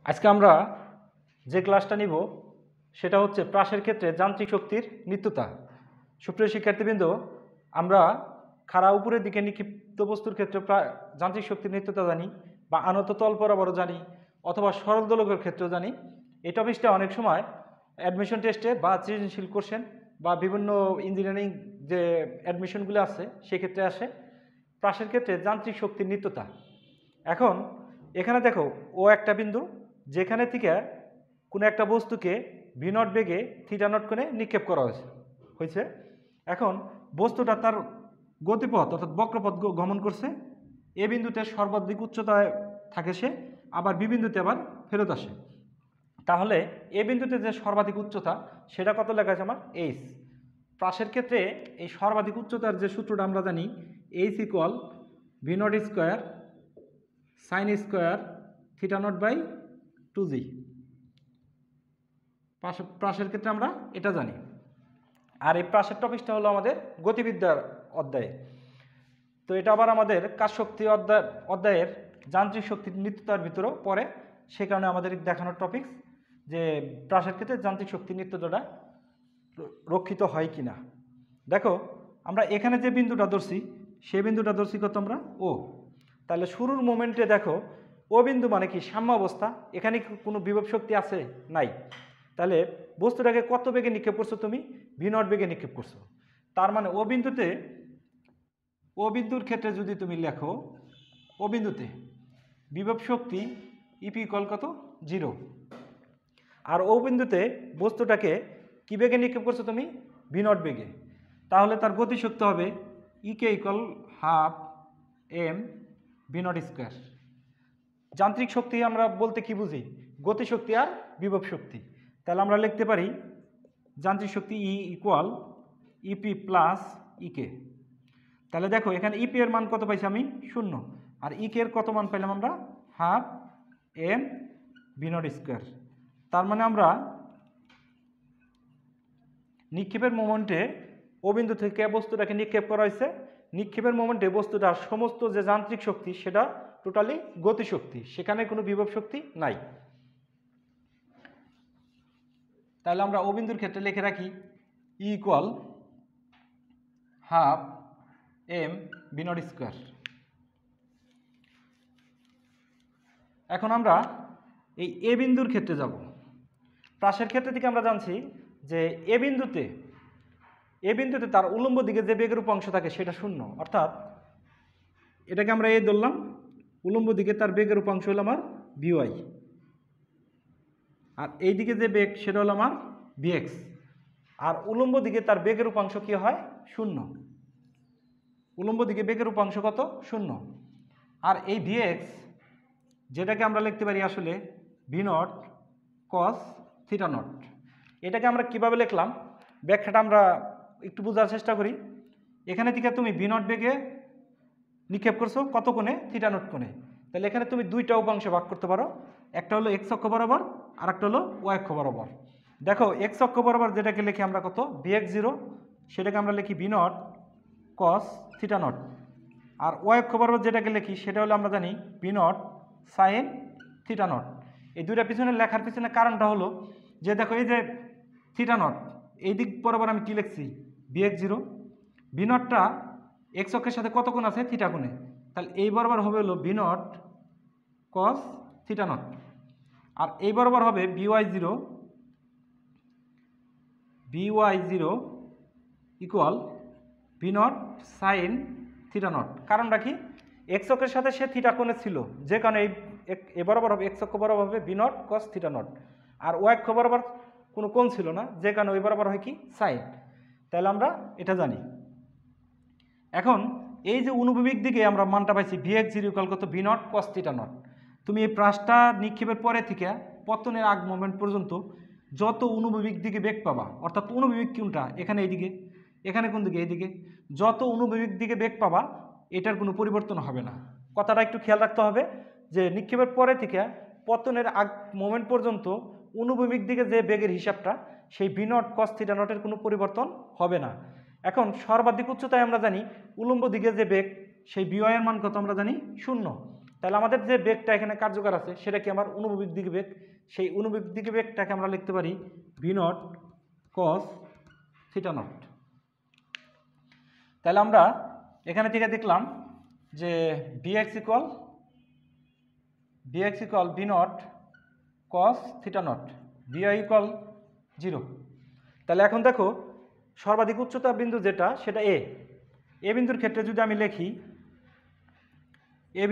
আজকে আমরা যে ক্লাসটা নিব সেটা হচ্ছে প্রাসের ক্ষেত্রে যান্ত্রিক শক্তির নিত্যতা। সুপ্রিয় শিক্ষার্থীবৃন্দ, আমরা খাড়া উপরের দিকে নিক্ষিপ্ত বস্তুর ক্ষেত্রে যান্ত্রিক শক্তির নিত্যতা জানি, বা আনত তল বরাবরও জানি, অথবা সরল দোলকের ক্ষেত্রেও জানি। এই টপিকটা অনেক সময় অ্যাডমিশন টেস্টে বা সৃজনশীল কোশ্চেন বা বিভিন্ন ইঞ্জিনিয়ারিং যে অ্যাডমিশনগুলো আছে সেক্ষেত্রে আসে। প্রাসের ক্ষেত্রে যান্ত্রিক শক্তির নিত্যতা। এখন এখানে দেখো, ও একটা বিন্দু যেখানে থেকে কোনো একটা বস্তুকে ভি নট বেগে থিটা নট কোণে নিক্ষেপ করা হয়েছে। এখন বস্তুটা তার গতিপথ অর্থাৎ বক্রপথ গমন করছে। এ বিন্দুতে সর্বাধিক উচ্চতায় থাকে সে, আবার বি বিন্দুতে আবার ফেরত আসে। তাহলে এ বিন্দুতে যে সর্বাধিক উচ্চতা সেটা কত লেখা আছে আমার? এইচ। প্রাসের ক্ষেত্রে এই সর্বাধিক উচ্চতার যে সূত্রটা আমরা জানি, H equal V naught square sine square theta naught by 2g। প্রাসের ক্ষেত্রে আমরা এটা জানি। আর এই প্রাসের টপিকটা হলো আমাদের গতিবিদ্যার অধ্যায়ে। তো এটা আবার আমাদের কাজ শক্তি অধ্যায়ের যান্ত্রিক শক্তির নিত্যতার ভিতরেও পড়ে। সে কারণে আমাদের দেখানোর টপিকস যে প্রাসের ক্ষেত্রে যান্ত্রিক শক্তির নিত্যতাটা রক্ষিত হয় কি না। দেখো, আমরা এখানে যে বিন্দুটা ধরছি সেই বিন্দুটা ধরছি কত আমরা? ও। তাহলে শুরুর মোমেন্টে দেখো, ও বিন্দু মানে কি? সাম্য অবস্থা। এখানে কোনো বিভব শক্তি আছে? নাই। তাহলে বস্তুটাকে কত বেগে নিক্ষেপ করছো তুমি? ভি নট বেগে নিক্ষেপ করছো। তার মানে ও বিন্দুর ক্ষেত্রে যদি তুমি লেখো, ও বিন্দুতে বিভব শক্তি ইপি ইকুয়াল কত? 0। আর ও বিন্দুতে বস্তুটাকে কি বেগে নিক্ষেপ করছো তুমি? ভি নট বেগে। তাহলে তার গতিশক্তি হবে E K equal half M V naught square. যান্ত্রিক শক্তি আমরা বলতে কি বুঝি? গতিশক্তি আর বিভব শক্তি। তাহলে আমরা লিখতে পারি যান্ত্রিক শক্তি E equal E P plus E K. তাহলে দেখো, এখানে ইপি এর মান কত পাইছি আমি? 0। আর ইকে এর কত মান পাইলাম আমরা? Half M V naught square. তার মানে আমরা নিক্ষেপের মোমেন্টে ও বিন্দু থেকে বস্তুটাকে নিক্ষেপ করা হয়েছে। নিক্ষেপের মোমেন্টে বস্তুটার সমস্ত যে যান্ত্রিক শক্তি সেটা টোটালি গতিশক্তি, সেখানে কোনো বিভব শক্তি নাই। তাহলে আমরা ও বিন্দুর ক্ষেত্রে লিখে রাখি E equal half M V naught square. এখন আমরা এই এ বিন্দুর ক্ষেত্রে যাব। প্রাসের ক্ষেত্রে থেকে আমরা জানছি যে এ বিন্দুতে তার উল্লম্ব দিকে যে বেগের উপাংশ থাকে সেটা 0। অর্থাৎ এটাকে আমরা এ ধরলাম, উল্লম্ব দিকে তার বেগের উপাংশ হলো আমার বিওয়াই, আর এই দিকে যে বেগ সেটা হলো আমার বিএক্স। আর উল্লম্ব দিকে তার বেগের উপাংশ কি হয়? 0। উল্লম্ব দিকে বেগের উপাংশ কত? 0। আর এই ভিএক্স যেটাকে আমরা লিখতে পারি আসলে V naught cos theta not. এটাকে আমরা কিভাবে লিখলাম ব্যাখ্যাটা আমরা একটু বোঝার চেষ্টা করি। এখানে থেকে তুমি ভি নট বেগে নিক্ষেপ করছো কত কোণে? থিটা নট কোণে। তাহলে এখানে তুমি দুইটা উপাংশে ভাগ করতে পারো, একটা হলো এক্স অক্ষ বরাবর আর একটা হলো ওয়াই অক্ষ বরাবর। দেখো, এক্স অক্ষ বরাবর যেটাকে লিখি আমরা কত? বিএক্স 0, সেটাকে আমরা লিখি V naught cos theta naught. আর ওয়াই অক্ষ বরাবর যেটাকে লিখি সেটা হলো আমরা জানি V naught sine theta naught. এই দুইটা পিছনে লেখার পিছনে কারণটা হলো যে দেখো, এই যে থিটা নট এই দিক বরাবর আমি কি লিখছি? বিএক্স 0। ভি নটটা এক্স অক্ষের সাথে কত কোণ আছে? থিটা কোণে। তাহলে এই বরাবর হবে হলো v naught cos theta naught. আর এই বরাবর হবে V Y 0 equal V naught sine theta naught. কারণটা কি? এক্স অক্ষের সাথে সে থিটা কোণে ছিল, যে কারণে এই বরাবর হবে এক্স অক্ষ বরাবর হবে V naught cos theta naught. আর ওয়াই অক্ষ বরাবর কোনো কোণ ছিল না, যে কারণে ওই বরাবর হয় কি? সাইন। তাহলে আমরা এটা জানি। এখন এই যে অনুভূমিক দিকে আমরা মানটা পাইছি ভিএক্স 0 ইকুয়াল কত? V naught cos theta not. তুমি এই প্রাসটা নিক্ষেপের পরে থেকে পতনের আগ মোমেন্ট পর্যন্ত যত অনুভূমিক দিকে বেগ পাবা, অর্থাৎ অনুভূমিক কোনটা? এখানে এইদিকে, এখানে কোন দিকে? এইদিকে। যত অনুভূমিক দিকে বেগ পাবা এটার কোনো পরিবর্তন হবে না। কথাটা একটু খেয়াল রাখতে হবে যে নিক্ষেপের পরে থেকে পতনের আগ মোমেন্ট পর্যন্ত অনুভূমিক দিকে যে বেগের হিসাবটা, সেই ভি নট কস থিটা নটের কোনো পরিবর্তন হবে না। এখন সর্বাধিক উচ্চতায় আমরা জানি উল্লম্ব দিকে যে বেগ সেই বিওয়াই এর মান কত? আমরা জানি 0। তাহলে আমাদের যে বেগটা এখানে কার্যকর আছে সেটা কি আমার অনুভূমিক দিকে বেগ, সেই অনুভূমিক দিকে বেগটাকে আমরা লিখতে পারি V naught cos theta naught. তাহলে আমরা এখানে থেকে দেখলাম যে bx equal V naught cos theta not, বিআই ইকুয়াল 0। তাহলে এখন দেখো সর্বাধিক উচ্চতা বিন্দু যেটা সেটা এ বিন্দুর ক্ষেত্রে যদি আমি লিখি এ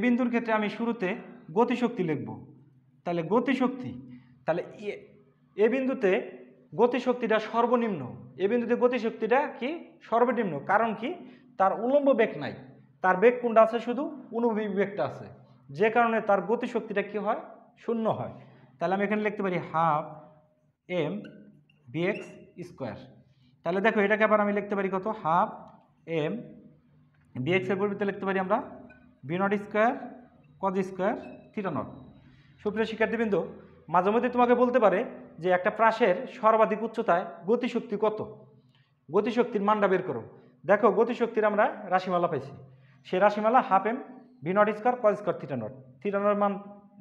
বিন্দুর ক্ষেত্রে আমি শুরুতে গতিশক্তি লিখব। তাহলে গতিশক্তি, তাহলে এ বিন্দুতে গতিশক্তিটা সর্বনিম্ন, এ বিন্দুতে গতিশক্তিটা কি সর্বনিম্ন, কারণ কি তার উলম্ব বেগ নাই, তার বেগ কোনটা আছে শুধু অনুভূমিক বেগটা আছে, যে কারণে তার গতিশক্তিটা কি হয় শূন্য হয়। তাহলে আমি এখানে লিখতে পারি হাফ এম বিএক্স স্কোয়ার। তাহলে দেখো এটাকে আবার আমি লিখতে পারি কত, হাফ এম বিএক্স এর পরিবর্তে লিখতে পারি আমরা V naught square cos square theta not. সুপ্রিয় শিক্ষার্থীবৃন্দ, মাঝে মধ্যে তোমাকে বলতে পারে যে একটা প্রাসের সর্বাধিক উচ্চতায় গতিশক্তি কত, গতিশক্তির মানটা বের করো। দেখো গতিশক্তির আমরা রাশিমালা পাইছি, সেই রাশিমালা half M V naught square cos square theta naught, theta নটের মান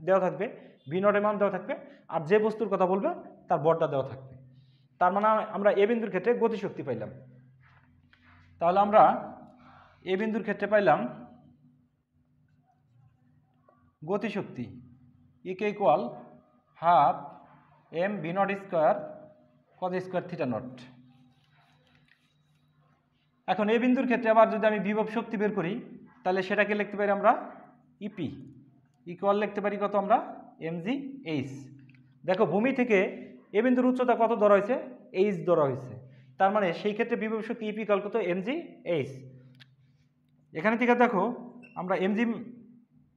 দেওয়া থাকবে, ভি নটের মান দেওয়া থাকবে, আর যে বস্তুর কথা বলবে তার বর্ডটা দেওয়া থাকবে। তার মানে আমরা এ বিন্দুর ক্ষেত্রে গতিশক্তি পাইলাম। তাহলে আমরা এ বিন্দুর ক্ষেত্রে পাইলাম গতিশক্তি equal half M V naught square cos square theta naught. এখন এই বিন্দুর ক্ষেত্রে আবার যদি আমি বিভব শক্তি বের করি তাহলে সেটাকে লিখতে পারি আমরা ইপি ইকুয়াল লিখতে পারি কত আমরা এমজি এইচ। দেখো ভূমি থেকে এ বিন্দুর উচ্চতা কত ধরা হয়েছে, এইচ ধরা হয়েছে, তার মানে সেই ক্ষেত্রে বিভব শক্তি ইপি ইকুয়াল কত এমজি এইচ। এখানে থেকে দেখো আমরা এমজি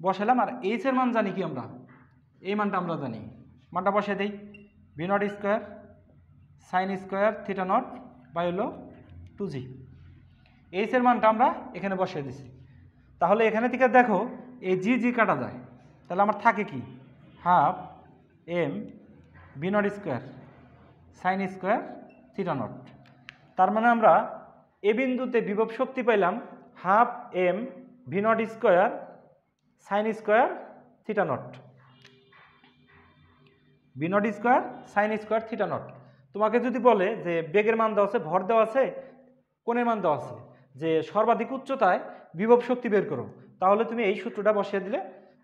বসালাম আর এইচ এর মান জানি কি আমরা, এই মানটা আমরা জানি, মানটা বসিয়ে দেই V naught square sine square theta naught by হলো 2g। এইচ এর মানটা আমরা এখানে বসিয়ে দিছি। তাহলে এখানে থেকে দেখো এই জি কাটা যায়, তাহলে আমার থাকে কি half M V naught square sine square theta naught. তার মানে আমরা এ বিন্দুতে বিভব শক্তি পাইলাম half M V naught square sine square theta naught, V naught square sine square theta naught. তোমাকে যদি বলে যে বেগের মান দেওয়া আছে, ভর দেওয়া আছে, কোণের মান দেওয়া আছে, যে সর্বাধিক উচ্চতায় বিভব শক্তি বের করো, তাহলে তুমি এই সূত্রটা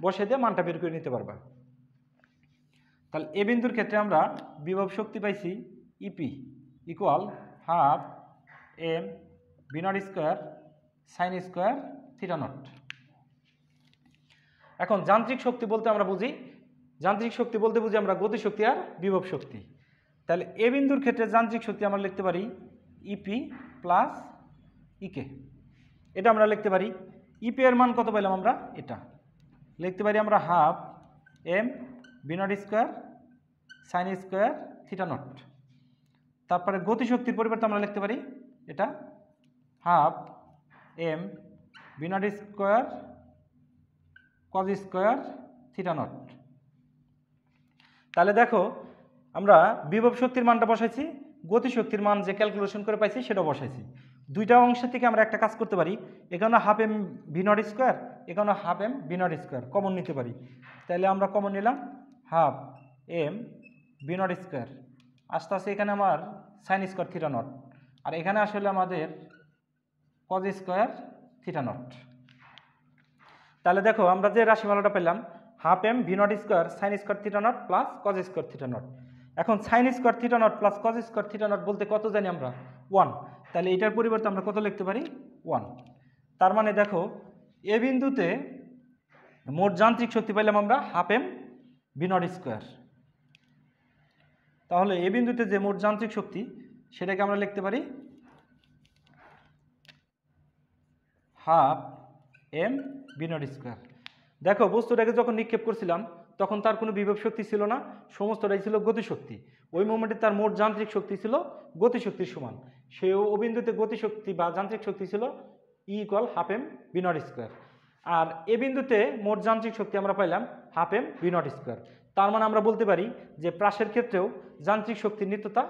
বসিয়ে দিয়ে মানটা বের করে নিতে পারবা। তাহলে এ বিন্দুর ক্ষেত্রে আমরা বিভব শক্তি পাইছি EP equal half M V naught square sine square theta naught. এখন যান্ত্রিক শক্তি বলতে আমরা বুঝি, যান্ত্রিক শক্তি বলতে বুঝি আমরা গতিশক্তি আর বিভব শক্তি। তাহলে এ বিন্দুর ক্ষেত্রে যান্ত্রিক শক্তি আমরা লিখতে পারি ইপি প্লাস ইকে, এটা আমরা লিখতে পারি। ইপি এর মান কত পেলাম আমরা, এটা লিখতে পারি আমরা half M V naught square sine square theta naught. তারপরে গতিশক্তির পরিবর্তে আমরা লিখতে পারি এটা half M V naught square cos square theta naught. তাহলে দেখো আমরা বিভব শক্তির মানটা বসাইছি, গতিশক্তির মান যে ক্যালকুলেশন করে পাইছি সেটা বসাইছি। দুইটা অংশ থেকে আমরা একটা কাজ করতে পারি, এখানে half M V naught square, এখানে half M V naught square common নিতে পারি। তাহলে আমরা কমন নিলাম half M V naught square, আস্তে আস্তে এখানে আমার সাইন স্কোয়ার থিটা নট, আর এখানে আসলে আমাদের কজ স্কোয়ার থিটা নট। তাহলে দেখো আমরা যে রাশিমালাটা পেলাম half M V naught square sine square theta naught plus cos square theta naught. এখন sine square theta naught plus cos square theta naught বলতে কত জানি আমরা 1, তাহলে এটার পরিবর্তে আমরা কত লিখতে পারি 1। তার মানে দেখো এ বিন্দুতে মোট যান্ত্রিক শক্তি পাইলাম আমরা half M V naught square. তাহলে এ বিন্দুতে যে মোট যান্ত্রিক শক্তি সেটাকে আমরা লিখতে পারি half M V naught square. দেখো বস্তুটাকে যখন নিক্ষেপ করছিলাম তখন তার কোনো বিভব শক্তি ছিল না, সমস্তটাই ছিল গতিশক্তি। ওই মোমেন্টে তার মোট যান্ত্রিক শক্তি ছিল গতিশক্তির সমান, সেই ও বিন্দুতে গতিশক্তি বা যান্ত্রিক শক্তি ছিল E equal half M V naught square. আর এ বিন্দুতে মোট যান্ত্রিক শক্তি আমরা পাইলাম half M V naught square. তার মানে আমরা বলতে পারি যে প্রাসের ক্ষেত্রেও যান্ত্রিক শক্তির নিত্যতা